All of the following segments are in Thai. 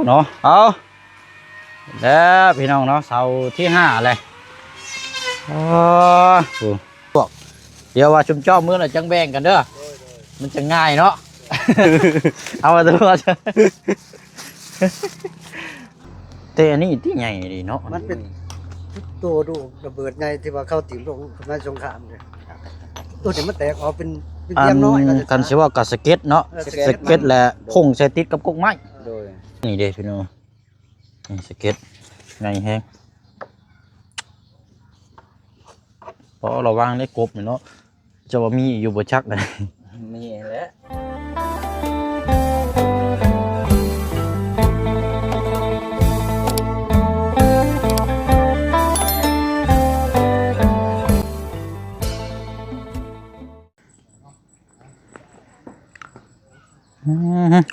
เนาะเอาแล้วพี่น้องเนาะเสาที่5เลยพวกเดี๋ยวว่าชุมเจ้ามื้อน่ะจังแบ่งกันเด้อมันจะง่ายเนาะ เอามาตัวแต่อันนี้ที่ใหญ่ดีเนาะมันเป็นตัวดูระเบิดไงที่ว่าเข้าติ๋มลงสมัยสงครามเนี่ยตัวนี้มันแตกออกเป็นเพียงน้อยกันสิว่ากับสเก็ตเนาะสเก็ตแหละพุ่งใส่ติดกับกกไม้นี่เด้พี่น้องนี่สเก็ตไงแฮงเพราะเราวางได้กบเนาะจะว่ามีอยู่บ่ชักเลยมีแล้ว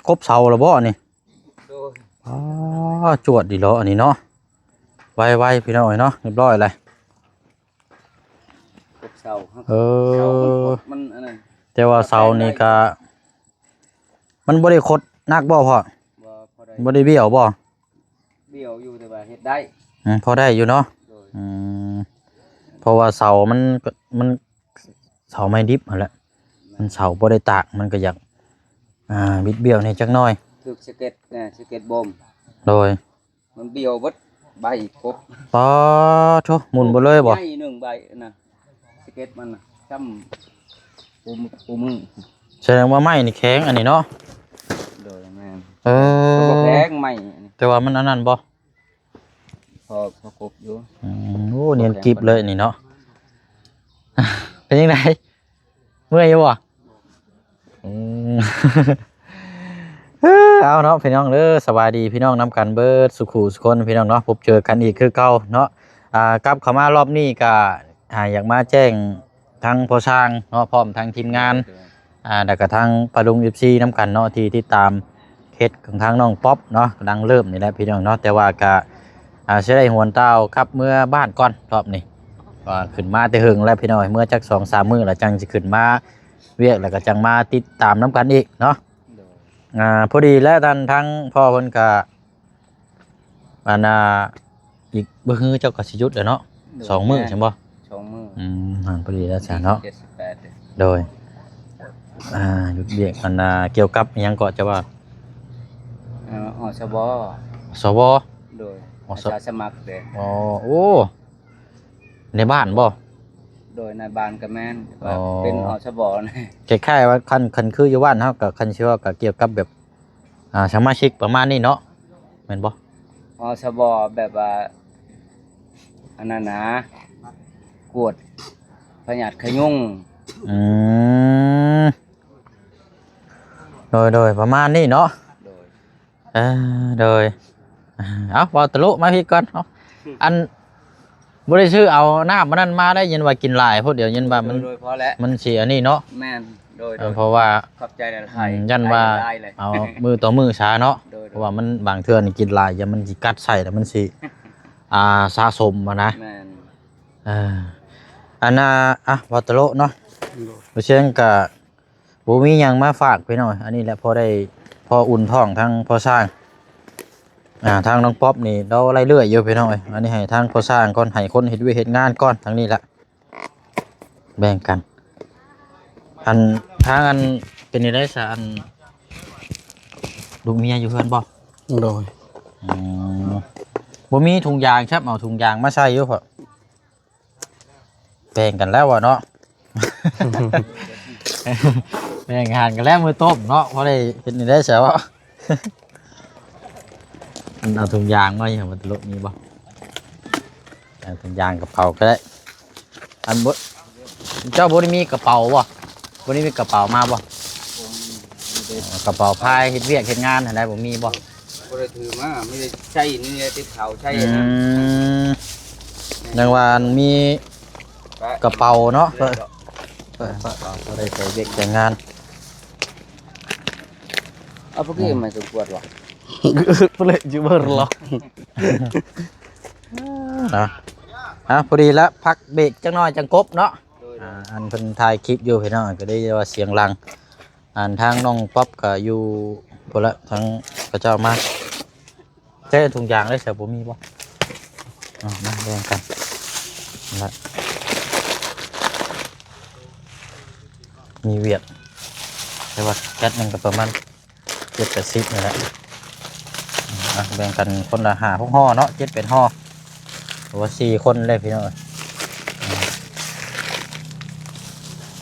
ครบเสาแล้วบ่นี่อ๋อจวดดีแล้วอันนี้เนาะไวๆพี่น้องเนาะเรียบร้อยเลยเสามันอันนั้นแต่ว่าเสานี่ก็มันบ่ได้คดนักบ่พ่อบ่ได้เบี้ยวบ่เบี้ยวอยู่แต่ว่าเฮ็ดได้พอได้อยู่เนาะเพราะว่าเสามันเสาไม้ดิบนั่นแหละมันเสาบ่ได้ตากมันก็อยากบิดเบี้ยวนี่จักหน่อยถึกสเก็ตนะสเก็ตบ่มโดยมันเบี้ยวเบิดใบครบปอโธ่หมุนบ่เลยบ่ใหญ่1ใบน่ะสเก็ตมันน่ะซ้ำปูมือแสดงว่าไม้นี่แข็งอันนี้เนาะโดยแม่นบ่แข็งไม้แต่ว่ามันอันนั้นบ่พอครบอยู่โอ้เนียนกริบเลยนี่เนาะเป็นยังไงเมื่อยอยู่บ่เอาเนาะพี่น้องเด้อสวัสดีพี่น้องนำกันเบิดสุขุสุคนพี่น้องเนาะพบเจอกันอีกคือเก่าเนาะกลับเข้ามารอบนี้ก็อยากมาแจ้งทางพ่อช่างเนาะพร้อมทางทีมงานแล้วก็ทางปลุง FC นำกันเนาะที่ติดตามเคสของทางน้องป๊อปเนาะกำลังเริ่มนี่แหละพี่น้องเนาะแต่ว่าก็สิได้หวนเต้าครับเมื่อบ้านก่อนรอบนี้ว่าขึ้นมาแต่หึงแล้วพี่น้องเมื่อจัก 2-3 มื้อแล้วจังสิขึ้นมาเวียกแล้วก็จังมาติดตามน้ำกันอีกเนาะพอดีแล้วท่านทั้งพ่อเพิ่นก็อีกเบิ่งเจ้าก็สิหยุดแล้วเนาะ2 มื้อใช่บ่2 มื้อพอดีแล้วจ้ะเนาะโดยหยุดเวียกเกี่ยวกับอิหยังก็จะว่าสบสวโดยอาสาสมัครเด้โอ้ในบ้านบ่โดยในบ้านก็แม่นเป็นอสบนะคล้ายๆว่าคันคืออยู่บ้านเฮาก็คันชื่อว่าก็เกี่ยวกับแบบสมาชิกประมาณนี้เนาะแม่นบ่อสบแบบว่าอันนั้นนะกวดพยาธิขยุงโดยประมาณนี้เนาะโดยเอาบ่ตะลุมาพี่ก่อนอันบ่ได้ชื่อเอาน้ำมันนั่นมาได้ยินว่ากินหลายพวกเดี๋ยวยินว่ามันเสียนี่เนาะแม่นโดยเพราะว่าขอบใจหลายยันว่าเอามือต่อมือช้าเนาะเพราะว่ามันบางเทื่อนี่กินหลายอย่ามันสิกัดใส่แล้วมันสิสะสมนะแม่นอันบ่ตะลุเนาะบ่เชิงก็บ่มีหยังมาฝากพี่น้อยอันนี้แหละพออุ่นท้องทั้งพอสร้างทางน้องป๊อปนี่เราไล่เลื่อยอยู่พี่น้อยอันนี้ให้ทางพอสร้างก่อนให้คนเฮ็ดเฮ็ดงานก่อนทั้งนี้ละแบ่งกันทางเป็นได้ซะลูกเมียอยู่เพื่อนบ่โดยบ่มีถุงยางครับเอาถุงยางมาใส่อยู่พอแบ่งกันแล้วเนาะ แบ่งงานกันแล้วมือต้มเนาะเพราะได้เห็นได้ใช่ป่ะเอาถุงยางมาอย่างมันตลกนี้บ่เอาถุงยางกระเป๋าก็ได้เจ้าบ่ได้มีกระเป๋าบ่ได้มีกระเป๋ามาบ่กระเป๋าพายเฮ็ดเวียกเฮ็ดงานอะไรบ่มีบ่ได้ถือมาไม่ได้ใช้นี่ติดเขาใช้นะอย่างว่ามีกระเป๋าเนาะได้ใช้เวียกใช้งานเอาพวกนี้มาสมควรหรอboleh jubur loh พอดีแล้วพักเบรกจังน้อยจังกบเนาะอันเพิ่นถ่ายคลิปอยู่พี่น้องก็ได้ว่าเสียงลังทางน้องป๊อปก็อยู่พุ่นละทั้งก เขาเจ้ามาใช้ถุงยางได้เสียบ่มีบ่มาแบ่งกันนั่นละมีเวียดแต่ว่าแก๊สมันก็ประมาณ7-80นี่แหละแบ่งกันคนละ5-6ห่อเนาะ7-8ห่อหรือว่า4คนเลยพี่น้อง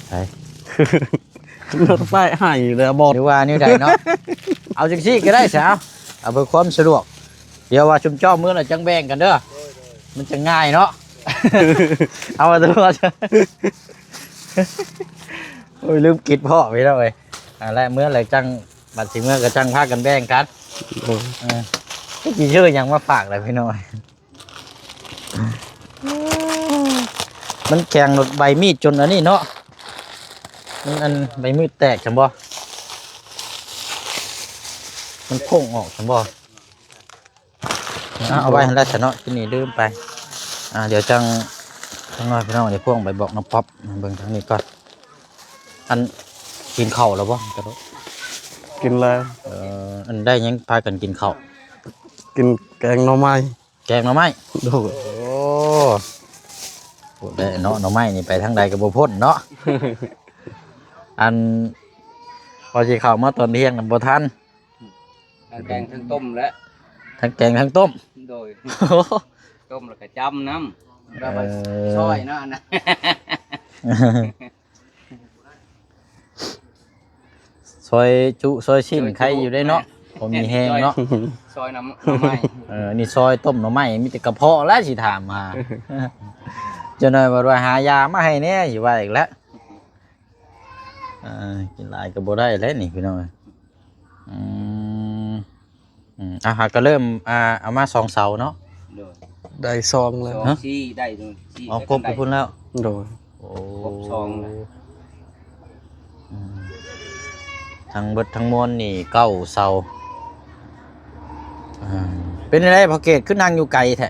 ไป รถไฟหายเลยบอด หรือว่านิ้วใดเนาะ เอาจังซี่ก็ได้สาวเอาเพื่อความสะดวกเดี๋ยวว่าชุมเจ้ามื้อละจังแบ่งกันเด้อมันจะง่ายเนาะ เอามาตัวจ้ะ โอ้ยลืมกิดพ่อไปแล้วเว้ยและเมื่อไหร่จังบัดสิเมื่อก็จังพากันแบ่งกันกี่ชื่อยังมาฝากเลยพี่น้อย มันแข็งรถใบมีดจนอันนี้เนาะมันอันใบมีดแตกจังบ่มันพุ่งออกจังบ่เอาไว้ให้แล้วฉันเนาะที่นี่ลืมไปเดี๋ยวจังน้อยพี่น้องเดี๋ยวพ่วงไปบอกน้องป๊อปเบิ่งทางนี้ก่อนอันกินข้าวแล้วบ่กระโดด กินแล้ว อันได้ยังพากันกินข้าว กินแกงหน่อไม้ แกงหน่อไม้ ดู โอ้โหได้เนาะหน่อไม้นี่ไปทางใดก็บ่พ้นเนาะ อันพอสิเข้ามาตอนเที่ยงน่ะบ่ทัน ทั้งแกงทั้งต้มและ ทั้งแกงทั้งต้ม โดยต้มแล้วก็จำน้ำเราไปซอยเนาะอันนะ ซอยจุซอยชิ้นใครอยู่ได้เนาะผมมีแห้งเนาะ ซอยน้ำไม้ นี่ซอยต้มหน่อไม้มีแต่กระเพาะแล้วสิถามมา จะหน่อยว่าหายามาให้แน่อยู่ว่าอีกแล้วกินหลายก็บ่ได้แล้วนี่พี่น้องหาก็เริ่มเอามา2 เสาเนาะ โดย ได้ซองแล้ว ซองซี่ได้โดยซี่ เอากบไปพุ่นแล้ว โดย โอ้ ครบซองเลย ทั้งเบิดทั้งมวลนี่9 เสาเป็นอะไรพอเกตขึ้นนั่งอยู่ไกลแท้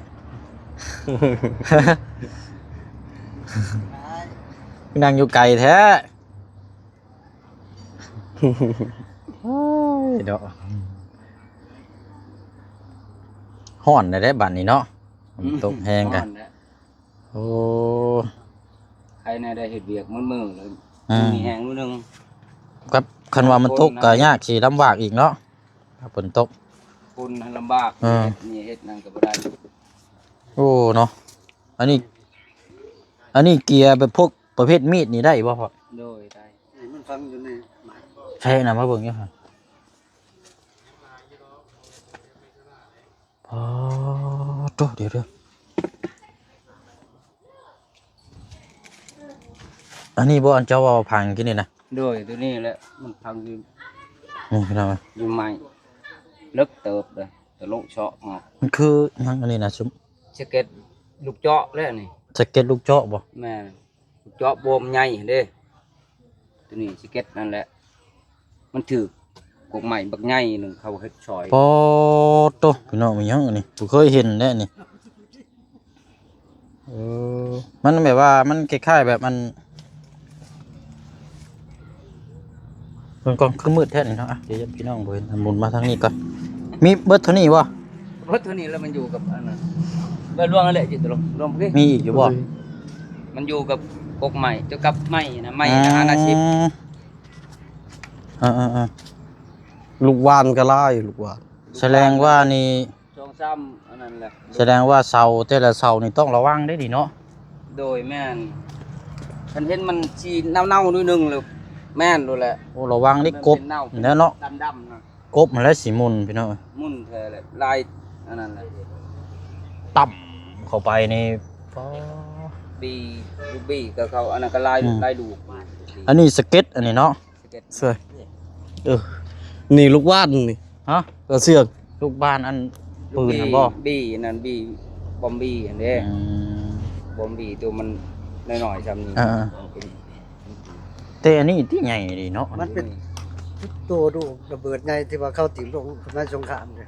นั่งอยู่ไกลแท้เดี๋ยวห่อนได้บัดนี้เนาะตกแห้งกันโอ้ ใครในได้เห็ดเวียกมือเลยมีแห้งนิดนึง กับคันว่ามันตกก็ยากสิลำบากอีกเนาะถ้าฝนตก คนลำบากมีเห็ดนั่งกับได้ โอ้เนาะอันนี้เกียร์แบบพวกประเภทมีดนี่ได้บ่พ่อ โดยได้ มันฟังอยู่ในหมาย ใช่นะมาเบิ่งอยู่ค่ะอ๋อโตเดี๋ยวอันนี้บ่อันเจ้าว่าพังกินนี่นะ โดยตัวนี้แหละมันพังอยู่ พี่น้อง อยู่ใหม่เลิกเติบเลยแต่ลูกเจาะออก มันคือหยังอันนี้นะซุม สเก็ตลูกเจาะแล้วนี่ สเก็ตลูกเจาะบ่ แม่ลูกเจาะบวมใหญ่เด้ตัวนี้สเก็ตนั่นแหละ มันถือกกใหม่บักใหญ่หนึ่งเขาเฮ็ดซอย ปอโตพี่น้องมันหยังอันนี้บ่เคยเห็นแน่นี่มันแบบว่ามันคล้ายๆแบบมันเบิ่งก่อนคือมืดแท้นี่เนาะเดี๋ยวพี่น้องบ่เห็นหมุนมาทางนี้ก่อนมีเบิดเท่านี้บ่ รถตัวนี้แล้วมันอยู่กับอันนั้นไปล่วงอะไรจิตรวมพี่ มีอีกอยู่บ่ มันอยู่กับกกใหม่เจ้ากับไม้นะไม้นะฮะอาชีพ ลูกวานก็ไล่ลูกวาน แสดงว่านี่ จองซ้ำอันนั้นแหละ แสดงว่าเสาแต่ละเสานี่ต้องระวังได้ดิเนาะ โดยแม่นฉันเห็นมันชีเน่าๆด้วยนึงเลยแม่นดูแหละ โอ้ระวังนี่กบ เน่า แล้วเนาะ ดำๆนะ กบมันแล้วสิมุนพี่น้อง มุ่นแท้เลยลายอันนั้นแหละ ต่ำเข้าไปนี่ปอ บีลูกบีกับเขาอันนั้นก็ลายลายดูก อันนี้สเก็ตอันนี้เนาะ สเก็ต ใช่นี่ลูกวานนี่ ฮะ ก็เสือก ลูกบ้านอันปืนน่ะบ่ บีนั่นบีบอมบี้อันนี้ บอมบี้ตัวมันน้อยๆซ้ำนี่ แต่อันนี้ที่ใหญ่ดีเนาะ มันเป็นตัวดูระเบิดใหญ่ที่ว่าเข้าติ๋มลงสมัยสงครามเนี่ย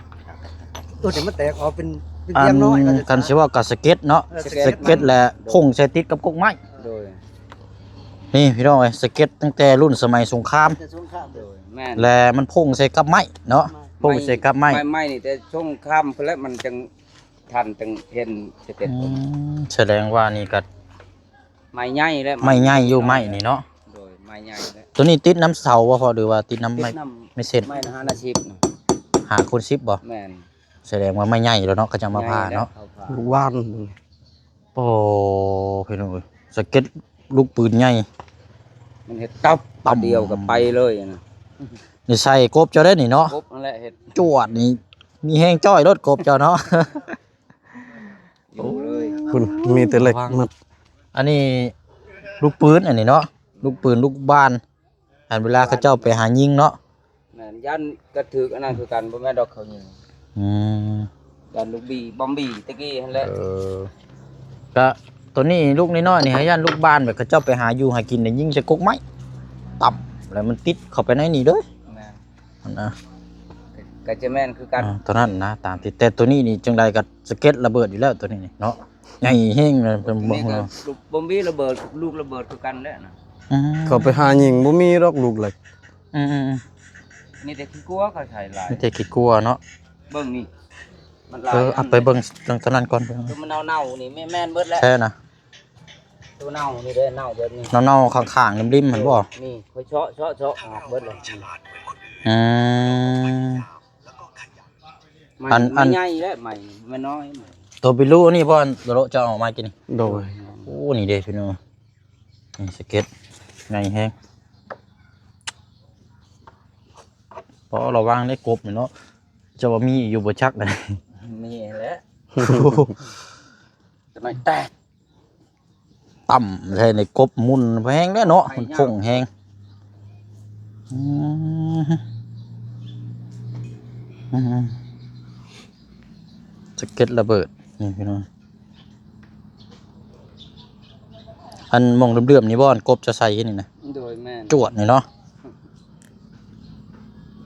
ตัวนี้มันแตกออกเป็นเพียงน้อย กันสิว่ากับสเก็ตเนาะสเก็ตแหละพุ่งใส่ติดกับกกไม้ โดย นี่พี่น้องเอ้ยสเก็ตตั้งแต่รุ่นสมัยสงคราม สงคราม โดยแม่น และมันพุ่งใส่กับไม้เนาะพ ปุ๊ใส่กับไม้ ไม้นี่แต่ช่วงค่ำเพิ่นแล้วมันจังทันจังเห็นสเก็ตผม แสดงว่านี่ก็ ไม้ใหญ่แล้ว ไม้ใหญ่อยู่ไม้นี่เนาะ โดยไม้ใหญ่แล้ว ตัวนี้ติดน้ำเสาบ่พอหรือว่าติดน้ำ ติ ไม้ ดน้ ไม่เสร็จ ำไม้นะ5อาชีพนะ หาคน10บ่ แม่น แสดงว่าไม่ใหญ่แล้วเนาะก็จะมาผ่าเนาะ ใหญ่แล้ว ลูกบ้าน โอ้พี่น้องเอ้ยสเก็ตลูกปืนใหญ่ มันเฮ็ดตับ ตับ เดียวกับไปเลยนะ นี่ใส่กบเจ้าได้นี่เนาะ ครบนั่นแหละเฮ็ด จวดนี่มีแห้งจ้อยรถกบเจ้าเนาะ อยู่เลย คุณมีแต่เหล็กหมด อันนี้ลูกปืนอันนี้เนาะลูกปืนลูกบ้านอันเวลาเขาเจ้าไปหายิงเนาะ แม่นยันกระถึกอันนั้นคือกันบ่แม่นดอกเขายิง อืม ยันลูกบีบอมบี้ตะกี้นั่นแหละ ก็ตัวนี้ลูกน้อยๆนี่ให้ย่านลูกบ้านแบบเขาเจ้าไปหาอยู่หากินได้ยิงใส่กกไม้ต่ำแล้วมันติดเข้าไปในนี่เด้อ แม่น อันนะ ก็จะแม่นคือกัน ตัวนั้นนะตามที่แต่ตัวนี้นี่จังใดก็สเก็ตระเบิดอยู่แล้วตัวนี้นี่เนาะใหญ่แห้งเลยเป็นบ่ นี่ก็ลูกบอมบี้ระเบิดลูกระเบิดคือกันแหละนะ เขาไปหายิงบ่มีดอกลูกเหล็ก อืม นี่แต่คือกลัวเขาใช้หลาย ไม่ใช่คิดกลัวเนาะ เบิ่งนี่มันหลาย เอาไปเบิ่งตัวนั้นก่อน ตัวมันเน่าๆนี่แม่นเบิดแล้ว แช่นะ ตัวเน่านี่เด้อเน่าเบิดนี่ เน่าๆข้างๆริมๆมันบ่ นี่ค่อยเชาะออกเบิดเลย อืม ไม่ อัน ไม่ใหญ่แล้วใหม่มันน้อยใหม่ ตัวบิลูนี่บ่ตัวโลจะเอามากินนี่ โดย โอ้นี่เด้พี่น้องนี่สเก็ตใหญ่แฮงพอระวังได้กบนี่เนาะจะว่ามีอยู่บ่จักเลย มีแหล้วจะน้อยแตก ต่ำใช่ในกบมุนแฮงแล้วเนาะมันพุ่งแฮงอืมอืมสเก็ตระเบิดนี่พี่น้องอันมองเรื่อมๆนี่บ่อนกบจะใส่นี่นะ โดยแม่น จวดนี่เนาะ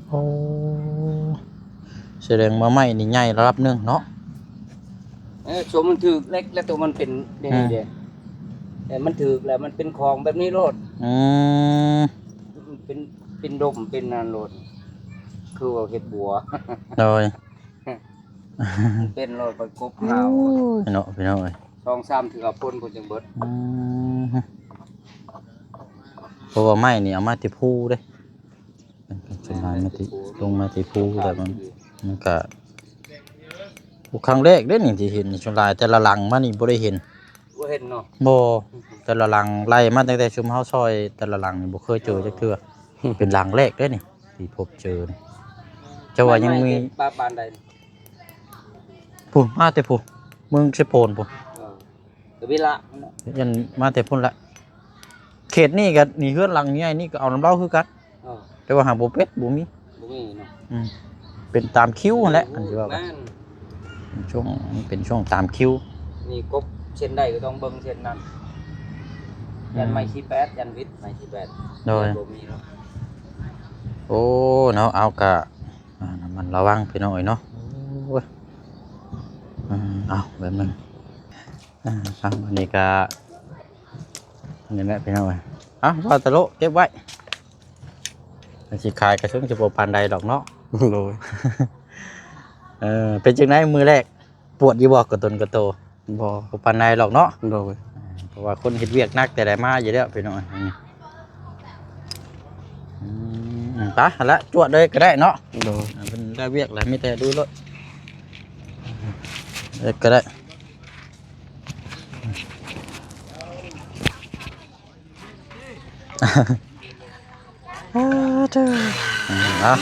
โอ้แสดงว่าไม้นี่ใหญ่ระดับหนึงเนาะ โฉมมันถือเล็กแล้วตัวมันเป็นนี่เด้แต่มันถือแล้วมันเป็นของแบบนี้โลด อืม เป็นดมเป็นนานโลดคือว่าเห็ดบัว โดย เป็นโลดประกบขาว พี่น้องพี่น้องเอ้ย 2-3ถือเอาพ่นคนจังเบิด อืมเพราะว่าไม้นี่เอามาที่ภูเด้จุลายมาที่ลงมาที่ภูแบบมันก็ครั้งแรกเด้นี่ที่เห็นจุลายแต่ละหลังมานี่บ่ได้เห็น บ่เห็นเนาะ บ่แต่ละหลังไล่มาตั้งแต่ชุมเฮาซอยแต่ละหลังนี่บ่เคยเจอจักเทื่อ เป็นหลังแรกเด้นี่ที่พบเจอนี่จะว่ายังมี ปลาปานใด พุ่นมาแต่พุ่นเมืองเชโปนพุ่น เดี๋ยวเวลา ยันมาแต่พุ่นละเขตนี่ก็นี่เฮือนหลังใหญ่นี่ก็เอาน้ำเล่าคือกัน แต่ว่าหาบ่เป็ดบ่มี บ่มีเนาะ เป็นตามคิวนั่นแหละอันที่ว่า แม่น ช่วงเป็นช่วงตามคิว นี่กบเช่นใดก็ต้องเบิ่งเช่นนั้นยันไม้ขี้แปดยันวิทย์ไม้ขี้แปด โดย บ่มีเนาะ โอ้เนาะเอากะน้ำมันระวังไปหน่อยเนาะโอ้ยเอาแบบนึงครับอันนี้ก็นี่แหละไปหน่อยว่าตะโลเก็บไว้สิขายกระชึงจะบ่ปานใดดอกเนาะ โดย เป็นจังไดมือแรกปวดอยู่บ่กระตนกระโต บ่ บ่ปานใดหรอกเนาะ โดย เพราะว่าคนเฮ็ดเวียกหนักแต่ได้มาอยู่แล้วพี่น้องไปหั่นละจวดเลยก็ได้เนาะ โดย เพิ่นได้เวียกแล้วมีแต่ดูรถก็ได้อ่ะ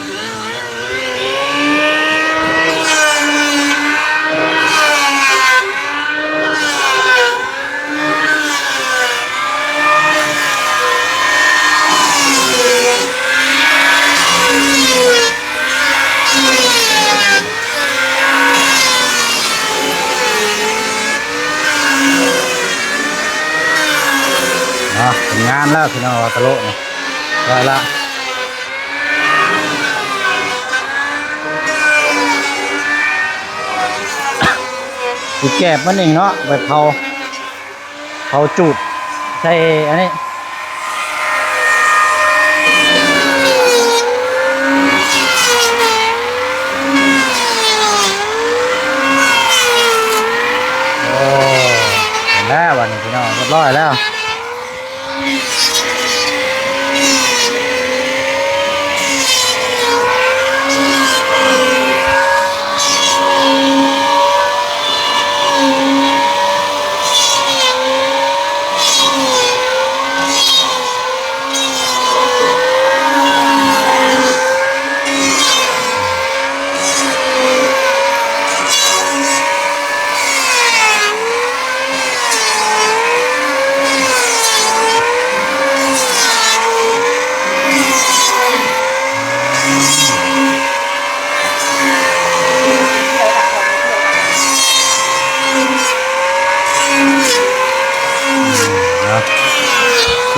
เป็นงานแล้วพี่น้องว่าตะโลนี่ได้ละอีกแกบมันเองเนาะไปเผาจุดใช่อันนี้ อยแล้ว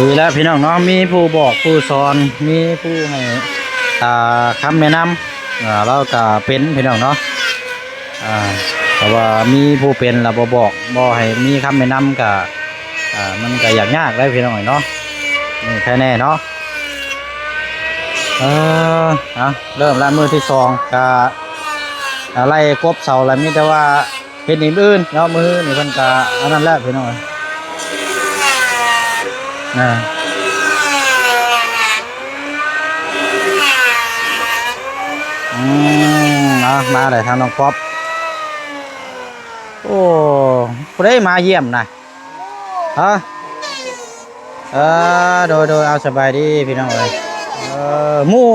ดีแล้วพี่น้องเนาะมีผู้บอกผู้สอนมีผู้ให้คำแนะนำเราก็เป็นพี่น้องเนาะแต่ว่ามีผู้เป็นเราบอกให้มีคำแนะนำก็มันก็ยากได้พี่น้องเนาะนี่แค่แน่เนาะเริ่มแล้วมือที่สองก็ไล่กบเสาอะไรมีแต่ว่าเห็นอื่นเนาะมือนี่เพิ่นก็อันนั้นแหละพี่น้องมาเลยทางน้องป๊อปโอ้ผู้ได้มาเยี่ยมนะฮะโดยเอาสบายดีพี่น้องเลยหมู่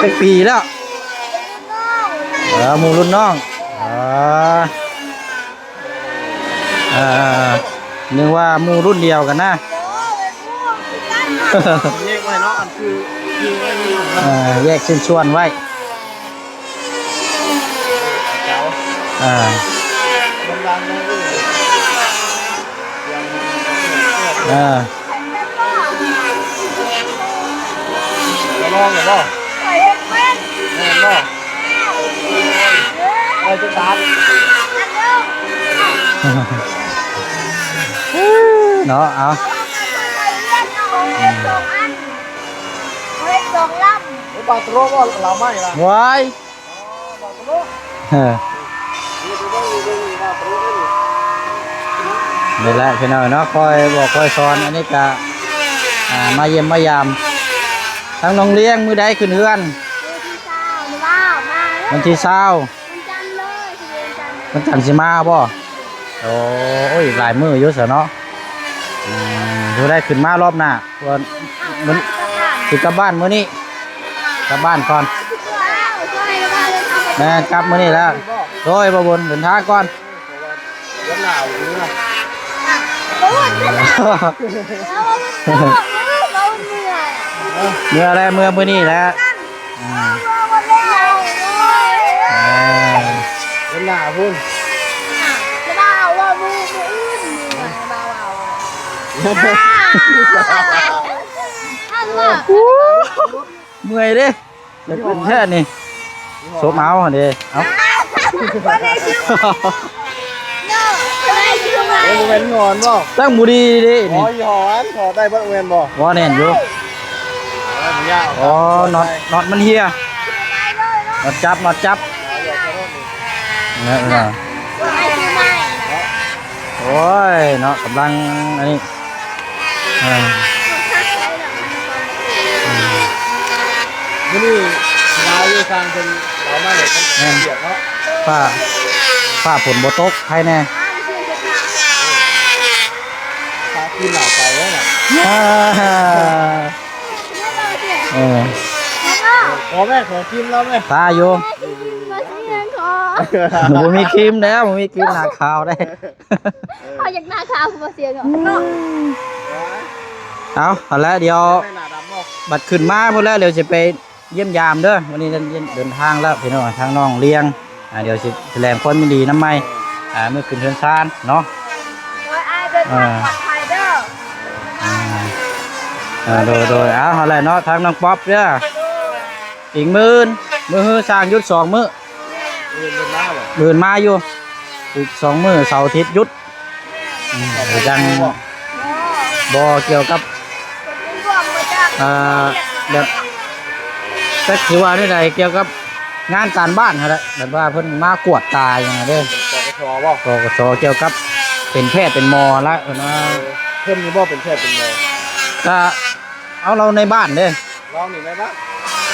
เป็นปีแล้วหมู่รุ่นน้องนึกว่าหมู่รุ่นเดียวกันนะแยกไว้เนาะอันคือแยกชิ้นส่วนไว้จะลองหรือเปล่าจะตามเนาะเอาปาตโร่ก็เราไม่ละวายนี่แหละพี่น้องเนาะคอยบอกคอยสอนอันนี้กะมาเยี่ยมมายามทั้งน้องเลี้ยงมือใดขึ้นเฮือนวันที่เช้าวันจันทร์สิมาบ่โอ้ยหลายมือเยอะเสียเนาะมือได้ขึ้นมารอบหน้าวันมันสิกลับบ้านมื้อนี้กลับบ้านก่อนแม่กลับมื้อนี้แล้วโดยบ่บนเดินทางก่อนเมื่อไรเมื่อมื้อนี้แล้วเดินหน้าพุ่นเมื่อยดิจะเป็นแค่นี้โซมเอาเด้เอาเว้นงอนบ่ตั้งบุรีดินี่หอนขอได้บ่เว้นบ่บ่แน่นอยู่อ๋อน็อตมันเฮียน็อตจับเนี่ยโอ้ยเนาะกำลังอันนี้นี่เราอยู่ทางเป็นเราไม่เห็นมันเปียกเนาะฝ้าฝนบ่ตกใครแน่ฝ้าขึ้นเหล่าไปแล้วน่ะขอแม่ขอคิมแล้วแม่ตาอยู่ผมมีคิมแล้วผมมีคิมหน้าขาวได้เขาอยากหน้าขาวผมเสียเนาะเอาแล้วเดี๋ยวบัดขึ้นมาพอแล้วเดี๋ยวจะไปเยี่ยมยามเด้อวันนี้เดินทางแล้วพี่น้องทางน้องเลี้ยงเดี๋ยวสิแถลงความยินดีน้ำไม้เมื่อขึ้นเชิญชานเนาะโดยอะไรเนาะทางน้องป๊อปเด้ออีกมื้อสร้างยุด2 มื้อเดินมาอยู่อีก2 มื้อเสาร์อาทิตย์ยุดยังบ่เกี่ยวกับแบบแต่คือว่านี่ใดเกี่ยวกับงานการบ้านครับแบบว่าเพิ่นมากวดตาอย่างเงี้ยเด้อกกชเกี่ยวกับ เป็นแพทย์เป็นหมอละเพิ่นว่า เพิ่นมีบ่เป็นแพทย์เป็นหมอ ก็เอาเราในบ้านเด้ ลองนี่ไหมบ้าง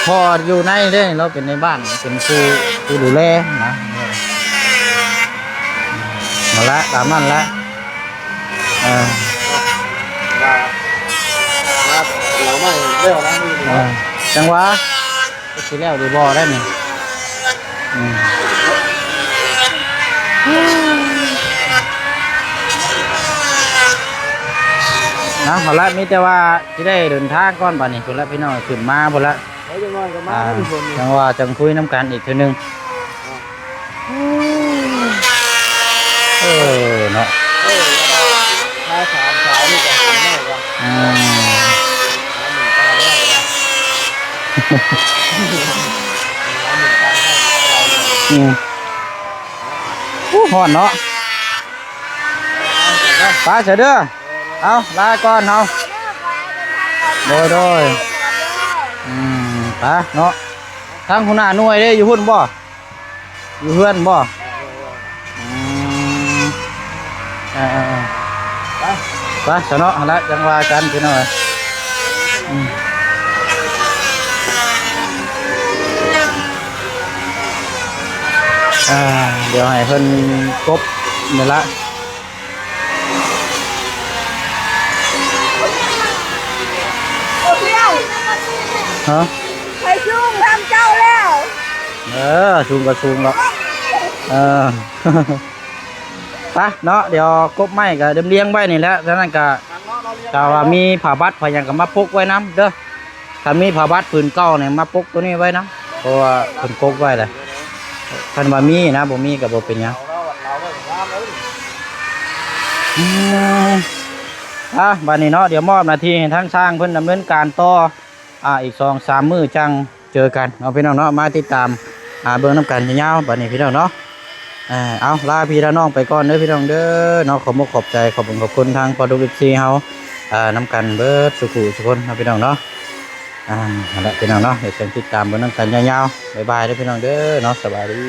พออยู่ในเด้เราเป็นในบ้านเป็นผู้ดูแลนะมาละตามนั้นละเออ ว่าเราไม่เร็วนะมือ เออจังหวะก็สิแล้วดีบ่ได้นี่อืมนะเอาละมีแต่ว่าที่ได้เดินทางก่อนบัดนี้พุ่นละพี่น้องขึ้นมาพุ่นละ เขาจะนอนกันมา อ่า ทุกคนนี่ จังว่าจังคุยน้ำกันอีกทีนึงเออเนาะ ถ้าถามสาวนี่จะทำได้ว่า อืมอืมอู้หอนเนาะไปเฉยเด้อเอาลาก่อนเอาโดยอืมไปเนาะทางหัวหน้าหน่วยเด้อยู่หุ่นบ่อยู่เฮือนบ่อืมไปเฉยเนาะเอาละจังว่ากันพี่น้อยอืมเดี๋ยวให้เพิ่นกบนี่ละ โอ้เที่ยว ฮะ ไปชุ่มทำเจ้าแล้ว ชุมก็ชุมหรอกไปเนาะเดี๋ยวกบไม้ก็เดิมเลี้ยงไว้นี่แหละฉะนั้นก็ถ้าว่ามีผ้าบัดผ้าหยังก็มาปกไว้น้ำเด้อถ้ามีผ้าบัดผืนเก่าเนี่ยมาปกตัวนี้ไว้น้ำเพราะว่าเพิ่นกบไว้เลยท่านว่ามีนะบ่มีก็บ่เป็นหยังบัดนี้เนาะเดี๋ยวมอบหน้าที่ให้ทั้งช่างเพิ่นดำเนินการต่ออีก 2-3 มื้อจังเจอกันเอาพี่น้องเนาะมาติดตามเบิ่งน้ำกันยาวๆบัดนี้พี่น้องเนาะเอาลาพี่ลาน้องไปก่อนเด้อพี่น้องเด้อเนาะขอบใจขอบคุณทางพอดูซีเฮาน้ำกันเบิดสุขุสุคนนะพี่น้องเนาะนั่นแหละพี่น้องเนาะเดี๋ยวติดตามเบิ่งน้ำกันยาวๆบ๊ายบายเด้อพี่น้องเด้อเนาะสบายดี